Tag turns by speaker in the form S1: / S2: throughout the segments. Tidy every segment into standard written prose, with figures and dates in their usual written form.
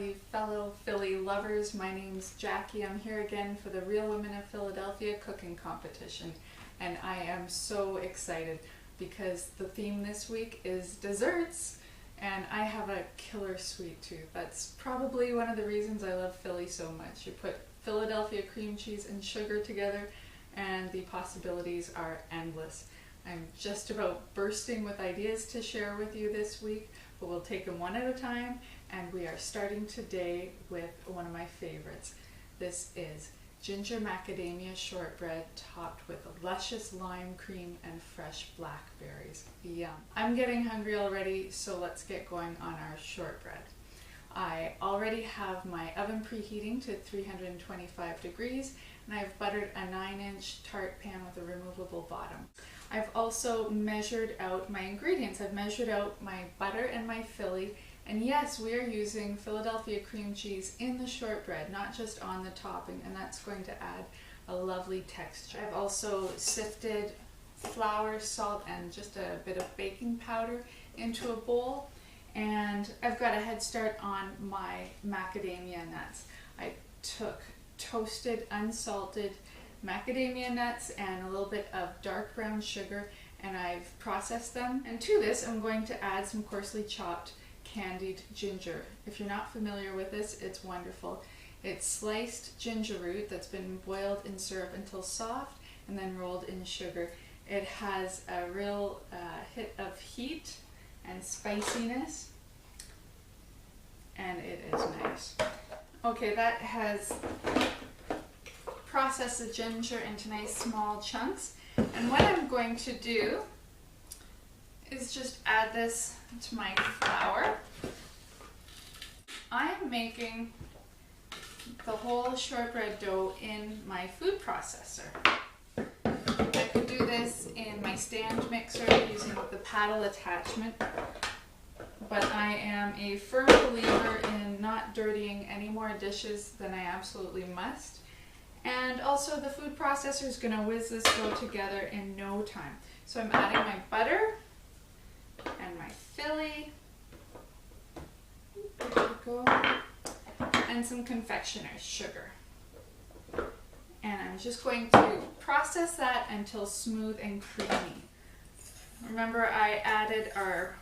S1: all you fellow Philly lovers. My name's Jackie. I'm here again for the Real Women of Philadelphia cooking competition, and I am so excited because the theme this week is desserts, and I have a killer sweet tooth. That's probably one of the reasons I love Philly so much. You put Philadelphia cream cheese and sugar together and the possibilities are endless. I'm just about bursting with ideas to share with you this week, but we'll take them one at a time, and we are starting today with one of my favorites. This is ginger macadamia shortbread topped with luscious lime cream and fresh blackberries. Yum. I'm getting hungry already, so let's get going on our shortbread. I already have my oven preheating to 325 degrees, and I've buttered a 9-inch tart pan with a removable bottom. I've also measured out my ingredients. I've measured out my butter and my Philly, and yes, we are using Philadelphia cream cheese in the shortbread, not just on the topping, and that's going to add a lovely texture. I've also sifted flour, salt, and just a bit of baking powder into a bowl, and I've got a head start on my macadamia nuts. I took toasted, unsalted macadamia nuts and a little bit of dark brown sugar, and I've processed them. And to this, I'm going to add some coarsely chopped candied ginger. If you're not familiar with this, it's wonderful. It's sliced ginger root that's been boiled in syrup until soft and then rolled in sugar. It has a real hit of heat and spiciness, and it is nice. Okay, that has processed the ginger into nice small chunks, and what I'm going to do is just add this to my flour. I'm making the whole shortbread dough in my food processor. I could do this in my stand mixer using the paddle attachment, but I am a firm believer in not dirtying any more dishes than I absolutely must. And also the food processor is going to whiz this dough together in no time. So I'm adding my butter and my Philly, there we go, and some confectioner's sugar. And I'm just going to process that until smooth and creamy. Remember, I added our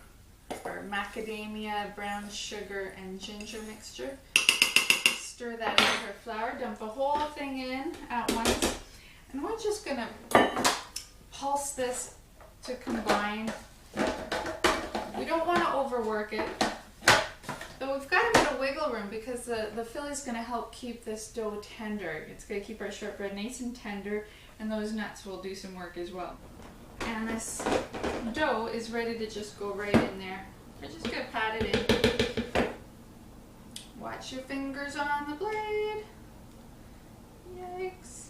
S1: macadamia, brown sugar, and ginger mixture. Stir that into our flour, dump the whole thing in at once, and we're just going to pulse this to combine. We don't want to overwork it, but we've got a bit of wiggle room because the Philly is going to help keep this dough tender. It's going to keep our shortbread nice and tender, and those nuts will do some work as well. And this dough is ready to just go right in there. We're just going to pat it in. Watch your fingers on the blade. Yikes.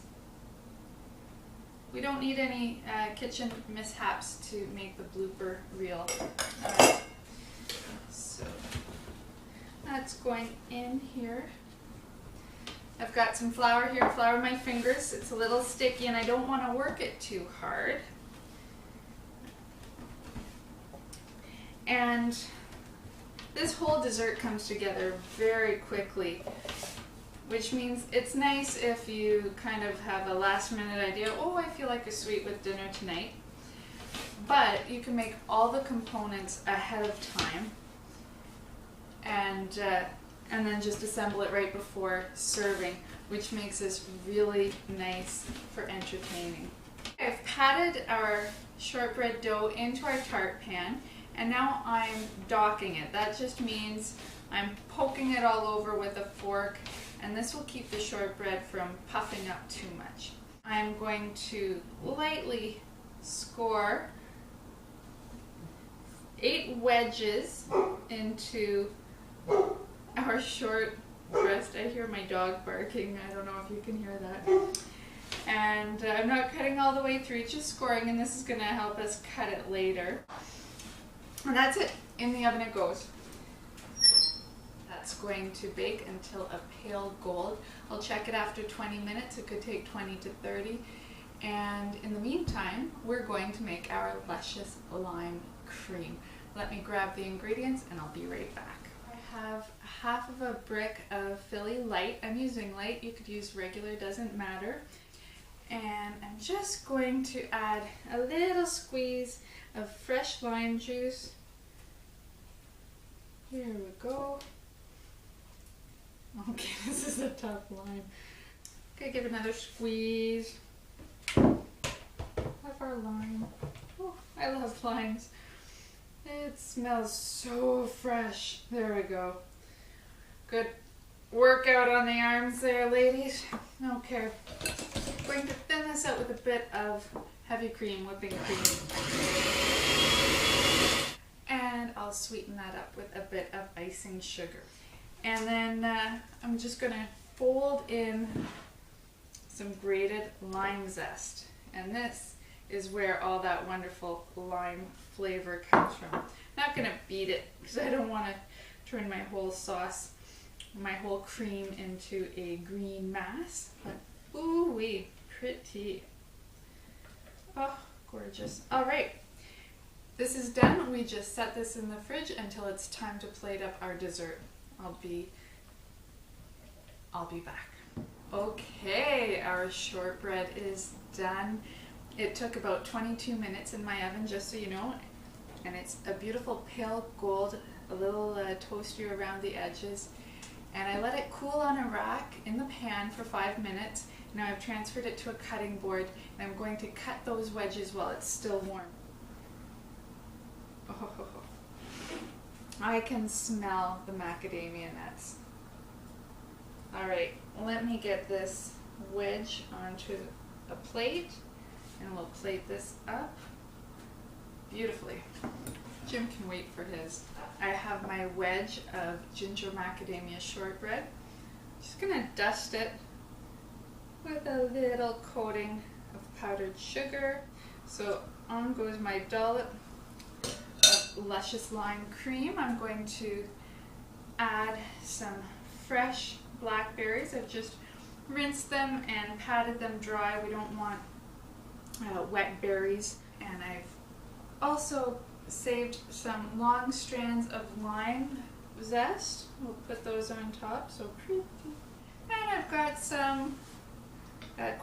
S1: We don't need any kitchen mishaps to make the blooper reel. So that's going in here. I've got some flour here, flour my fingers. It's a little sticky and I don't want to work it too hard. And this whole dessert comes together very quickly, which means it's nice if you kind of have a last minute idea, oh, I feel like a sweet with dinner tonight. But you can make all the components ahead of time and then just assemble it right before serving, which makes this really nice for entertaining. I've patted our shortbread dough into our tart pan, and now I'm docking it. That just means I'm poking it all over with a fork, and this will keep the shortbread from puffing up too much. I'm going to lightly score 8 wedges into our short breast. I hear my dog barking. I don't know if you can hear that. And I'm not cutting all the way through, just scoring, and this is going to help us cut it later. And that's it. In the oven it goes. That's going to bake until a pale gold. I'll check it after 20 minutes. It could take 20 to 30. And in the meantime, we're going to make our luscious lime cream. Let me grab the ingredients and I'll be right back. I have half of of a brick of Philly Light. I'm using light, you could use regular, doesn't matter. And I'm just going to add a little squeeze of fresh lime juice. Here we go. Okay, this is a tough lime. Okay, give another squeeze of our lime. Oh, I love limes. It smells so fresh. There we go. Good workout on the arms there, ladies. Okay, going to thin this out with a bit of heavy cream, whipping cream. And I'll sweeten that up with a bit of icing sugar. And then I'm just going to fold in some grated lime zest. And this is where all that wonderful lime flavor comes from. I'm not going to beat it because I don't want to turn my whole sauce, my whole cream into a green mass. But ooh-wee, pretty. Oh, gorgeous. All right. This is done. We just set this in the fridge until it's time to plate up our dessert. I'll be back. Okay, our shortbread is done. It took about 22 minutes in my oven, just so you know, and it's a beautiful pale gold, a little toasty around the edges. And I let it cool on a rack in the pan for 5 minutes. Now I've transferred it to a cutting board, and I'm going to cut those wedges while it's still warm. Oh, I can smell the macadamia nuts. Alright, let me get this wedge onto a plate and we'll plate this up beautifully. Jim can wait for his. I have my wedge of ginger macadamia shortbread. Just gonna dust it with a little coating of powdered sugar. So on goes my dollop of Luscious lime cream. I'm going to add some fresh blackberries. I've just rinsed them and patted them dry. We don't want wet berries. And I've also saved some long strands of lime zest. We'll put those on top, so pretty. And I've got some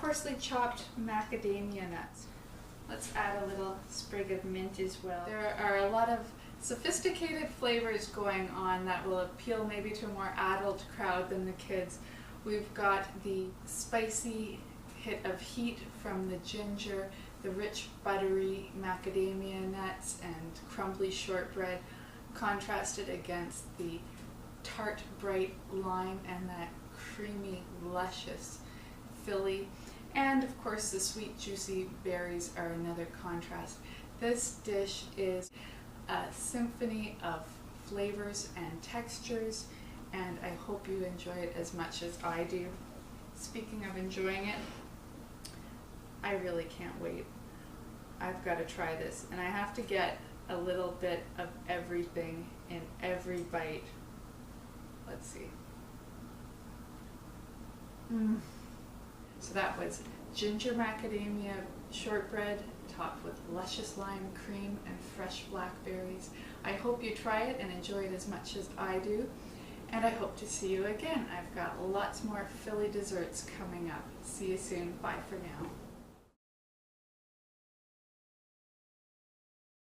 S1: coarsely chopped macadamia nuts. Let's add a little sprig of mint as well. There are a lot of sophisticated flavors going on that will appeal maybe to a more adult crowd than the kids. We've got the spicy hit of heat from the ginger, the rich buttery macadamia nuts and crumbly shortbread contrasted against the tart bright lime and that creamy luscious Philly. And of course the sweet juicy berries are another contrast. This dish is a symphony of flavors and textures, and I hope you enjoy it as much as I do. Speaking of enjoying it, I really can't wait. I've got to try this, and I have to get a little bit of everything in every bite. Let's see. So that was ginger macadamia shortbread topped with luscious lime cream and fresh blackberries. I hope you try it and enjoy it as much as I do, and I hope to see you again. I've got lots more Philly desserts coming up. See you soon. Bye for now.